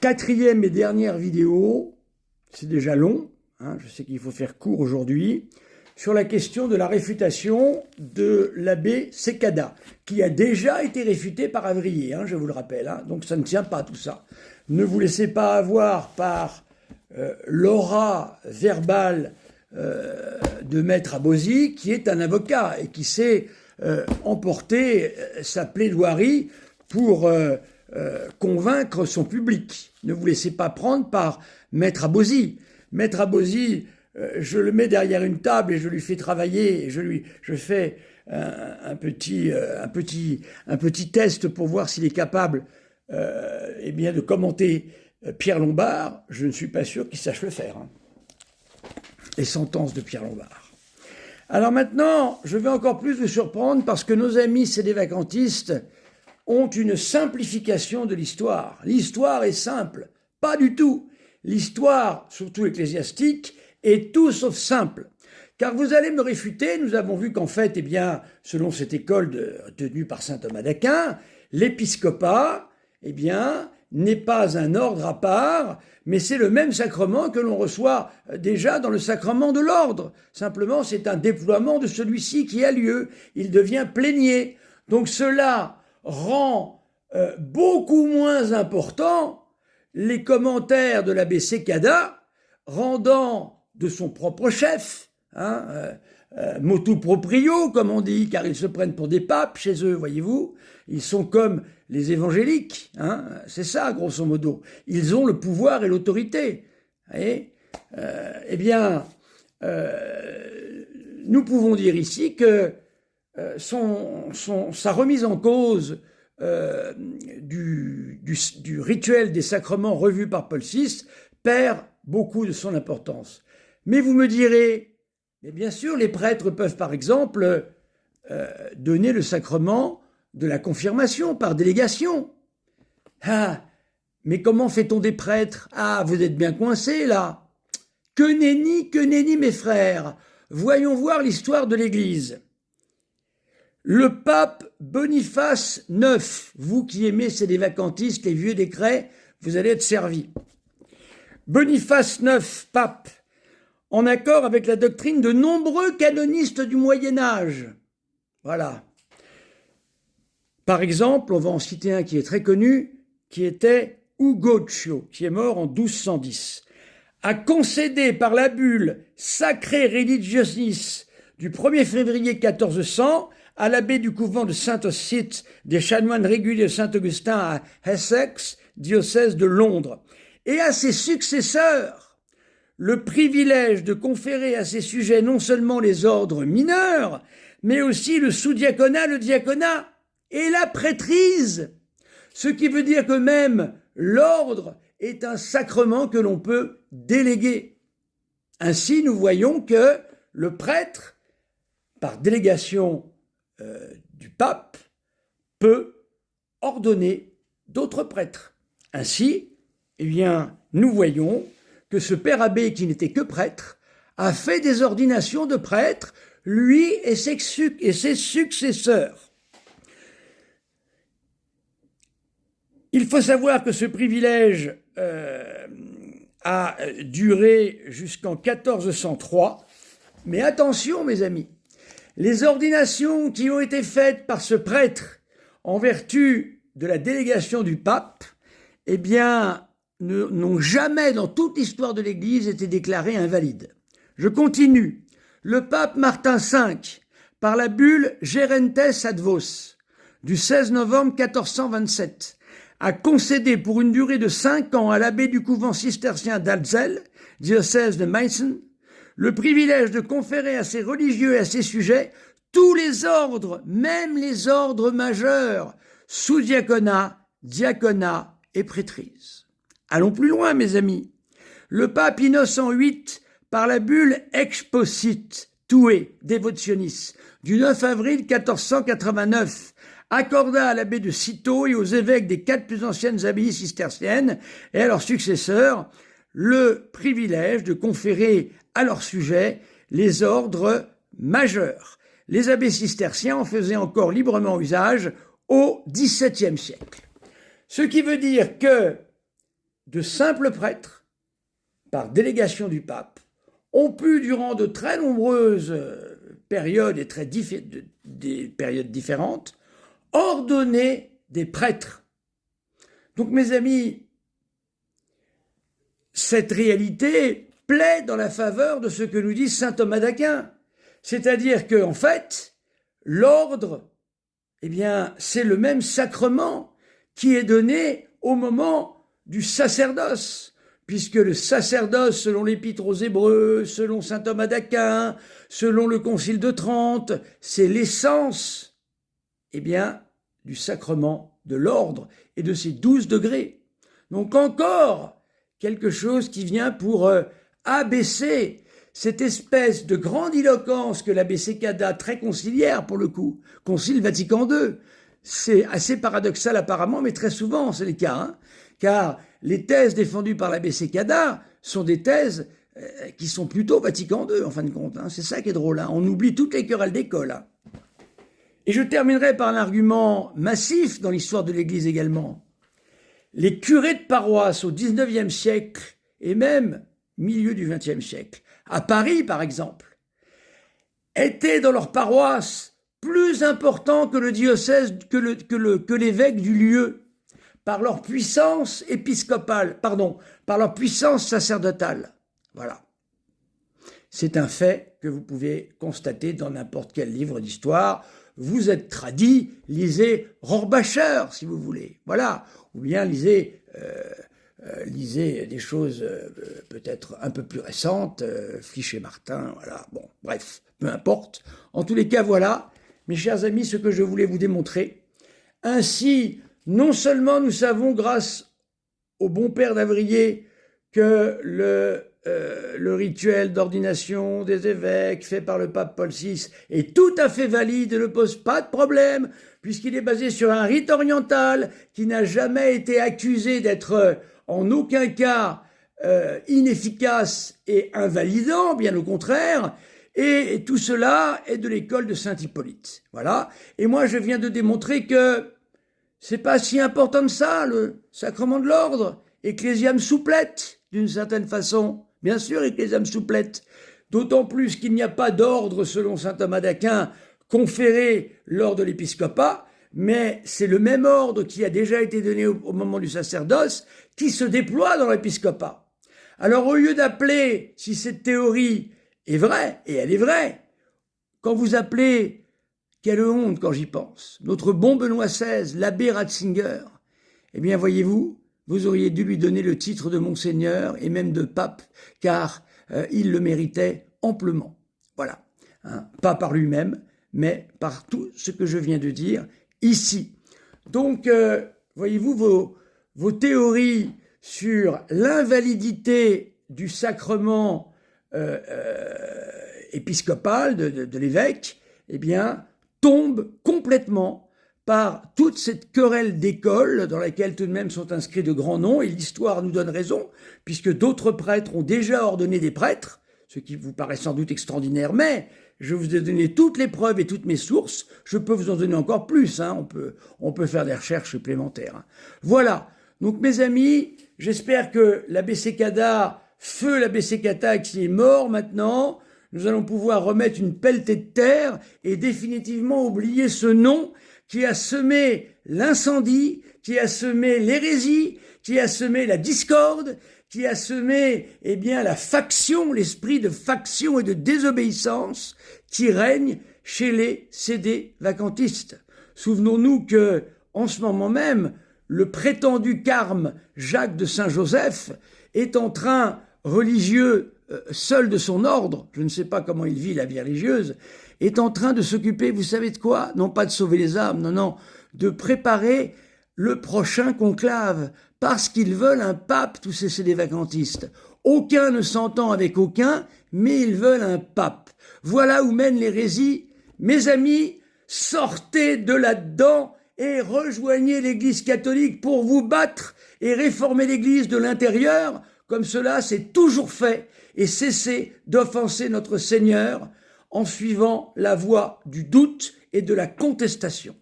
quatrième et dernière vidéo, c'est déjà long, hein, je sais qu'il faut faire court aujourd'hui, sur la question de la réfutation de l'abbé Cekada, qui a déjà été réfuté par Avrier, hein, je vous le rappelle, hein, donc ça ne tient pas tout ça. Ne vous laissez pas avoir par l'aura verbale de Maître Abosi, qui est un avocat et qui sait emporter sa plaidoirie pour convaincre son public. Ne vous laissez pas prendre par Maître Abosi. Maître Abosi, je le mets derrière une table et je lui fais travailler, et je fais un petit test pour voir s'il est capable eh bien, de commenter Pierre Lombard. Je ne suis pas sûr qu'il sache le faire. Hein. Les sentences de Pierre Lombard. Alors maintenant, je vais encore plus vous surprendre parce que nos amis sédévacantistes ont une simplification de l'histoire. L'histoire est simple. Pas du tout. L'histoire, surtout ecclésiastique, est tout sauf simple. Car vous allez me réfuter, nous avons vu qu'en fait, eh bien, selon cette école tenue par saint Thomas d'Aquin, l'épiscopat, eh bien, n'est pas un ordre à part, mais c'est le même sacrement que l'on reçoit déjà dans le sacrement de l'ordre. Simplement, c'est un déploiement de celui-ci qui a lieu. Il devient plénier. Donc cela rend beaucoup moins important les commentaires de l'abbé Cekada, rendant de son propre chef, hein, motu proprio, comme on dit, car ils se prennent pour des papes chez eux, voyez-vous. Ils sont comme les évangéliques, hein, c'est ça, grosso modo. Ils ont le pouvoir et l'autorité. Eh bien, nous pouvons dire ici que sa remise en cause du rituel des sacrements revu par Paul VI perd beaucoup de son importance. Mais vous me direz, mais bien sûr, les prêtres peuvent par exemple donner le sacrement de la confirmation par délégation. Ah, mais comment fait-on des prêtres? Ah, vous êtes bien coincés là. Que nenni, mes frères. Voyons voir l'histoire de l'Église. Le pape Boniface IX, vous qui aimez sédévacantistes, les vieux décrets, vous allez être servis. Boniface IX, pape, en accord avec la doctrine de nombreux canonistes du Moyen-Âge. Voilà. Par exemple, on va en citer un qui est très connu, qui était Ugocio, qui est mort en 1210, a concédé par la bulle Sacré Religionis du 1er février 1400 à l'abbé du couvent de Saint-Osyth des chanoines réguliers de Saint-Augustin à Essex, diocèse de Londres, et à ses successeurs le privilège de conférer à ses sujets non seulement les ordres mineurs, mais aussi le sous-diaconat, le diaconat et la prêtrise, ce qui veut dire que même l'ordre est un sacrement que l'on peut déléguer. Ainsi, nous voyons que le prêtre, par délégation du pape, peut ordonner d'autres prêtres. Ainsi, eh bien, nous voyons que ce père abbé qui n'était que prêtre a fait des ordinations de prêtres, lui et ses successeurs. Il faut savoir que ce privilège a duré jusqu'en 1403, mais attention mes amis, les ordinations qui ont été faites par ce prêtre en vertu de la délégation du pape, eh bien, n'ont jamais dans toute l'histoire de l'Église été déclarées invalides. Je continue. Le pape Martin V, par la bulle Gerentes ad Vos du 16 novembre 1427, a concédé pour une durée de 5 ans à l'abbé du couvent cistercien d'Alzell, diocèse de Meissen, le privilège de conférer à ses religieux et à ses sujets tous les ordres, même les ordres majeurs, sous-diaconat, diaconat et prêtrise. Allons plus loin, mes amis. Le pape Innocent VIII, par la bulle Exposit Tue Devotionis du 9 avril 1489, accorda à l'abbé de Cîteaux et aux évêques des 4 plus anciennes abbayes cisterciennes et à leurs successeurs le privilège de conférer à leur sujet les ordres majeurs. Les abbés cisterciens en faisaient encore librement usage au XVIIe siècle. Ce qui veut dire que de simples prêtres, par délégation du pape, ont pu, durant de très nombreuses périodes et des périodes différentes, ordonner des prêtres. Donc, mes amis, cette réalité plaît dans la faveur de ce que nous dit saint Thomas d'Aquin. C'est-à-dire que, en fait, l'ordre, eh bien, c'est le même sacrement qui est donné au moment du sacerdoce, puisque le sacerdoce, selon l'Épître aux Hébreux, selon saint Thomas d'Aquin, selon le Concile de Trente, c'est l'essence, eh bien, du sacrement de l'ordre et de ses 12 degrés. Donc encore quelque chose qui vient pour abaisser cette espèce de grandiloquence que l'abbé Sécada, très conciliaire pour le coup, Concile Vatican II, c'est assez paradoxal apparemment, mais très souvent c'est le cas, hein, car les thèses défendues par l'abbé Sécada sont des thèses qui sont plutôt Vatican II en fin de compte, hein. C'est ça qui est drôle, hein. On oublie toutes les querelles d'école, hein. Et je terminerai par un argument massif dans l'histoire de l'Église également. Les curés de paroisse au XIXe siècle et même milieu du XXe siècle, à Paris par exemple, étaient dans leur paroisse plus importants que le diocèse, que l'évêque du lieu, par leur puissance épiscopale, par leur puissance sacerdotale. Voilà. C'est un fait que vous pouvez constater dans n'importe quel livre d'histoire. Vous êtes tradit, lisez Rohrbacher, si vous voulez. Voilà. Ou bien lisez des choses peut-être un peu plus récentes, Flichet-Martin, voilà. Bon, bref, peu importe. En tous les cas, voilà, mes chers amis, ce que je voulais vous démontrer. Ainsi, non seulement nous savons, grâce au bon père d'Avrier, que le rituel d'ordination des évêques fait par le pape Paul VI est tout à fait valide et ne pose pas de problème, puisqu'il est basé sur un rite oriental qui n'a jamais été accusé d'être en aucun cas inefficace et invalidant, bien au contraire, et tout cela est de l'école de saint Hippolyte. Voilà. Et moi, je viens de démontrer que c'est pas si important que ça, le sacrement de l'ordre. Ecclesiam supplete, d'une certaine façon. Bien sûr, Ecclesiam supplete. D'autant plus qu'il n'y a pas d'ordre, selon saint Thomas d'Aquin, conféré lors de l'épiscopat, mais c'est le même ordre qui a déjà été donné au moment du sacerdoce qui se déploie dans l'épiscopat. Alors, au lieu d'appeler, si cette théorie est vraie, et elle est vraie, quand vous appelez, quelle honte quand j'y pense, notre bon Benoît XVI, l'abbé Ratzinger, eh bien, voyez-vous, vous auriez dû lui donner le titre de Monseigneur et même de pape, car il le méritait amplement. Voilà. Hein, pas par lui-même, mais par tout ce que je viens de dire ici. Donc, voyez-vous, vos théories sur l'invalidité du sacrement épiscopal de l'évêque, eh bien, tombent complètement par toute cette querelle d'école dans laquelle tout de même sont inscrits de grands noms, et l'histoire nous donne raison, puisque d'autres prêtres ont déjà ordonné des prêtres, ce qui vous paraît sans doute extraordinaire, mais je vous ai donné toutes les preuves et toutes mes sources, je peux vous en donner encore plus, hein, on peut faire des recherches supplémentaires. Hein. Voilà, donc mes amis, j'espère que l'abbé Sécada, feu l'abbé Sécada qui est mort maintenant, nous allons pouvoir remettre une pelletée de terre et définitivement oublier ce nom qui a semé l'incendie, qui a semé l'hérésie, qui a semé la discorde, qui a semé, eh bien, la faction, l'esprit de faction et de désobéissance qui règne chez les cédés-vacantistes. Souvenons-nous que, en ce moment même, le prétendu carme Jacques de Saint-Joseph est en train, religieux, seul de son ordre, je ne sais pas comment il vit la vie religieuse, est en train de s'occuper, vous savez de quoi? Non pas de sauver les âmes, non, de préparer le prochain conclave, parce qu'ils veulent un pape, tous ces cédés-vacantistes. Aucun ne s'entend avec aucun, mais ils veulent un pape. Voilà où mène l'hérésie. Mes amis, sortez de là-dedans et rejoignez l'Église catholique pour vous battre et réformer l'Église de l'intérieur, comme cela s'est toujours fait, et cessez d'offenser notre Seigneur en suivant la voie du doute et de la contestation.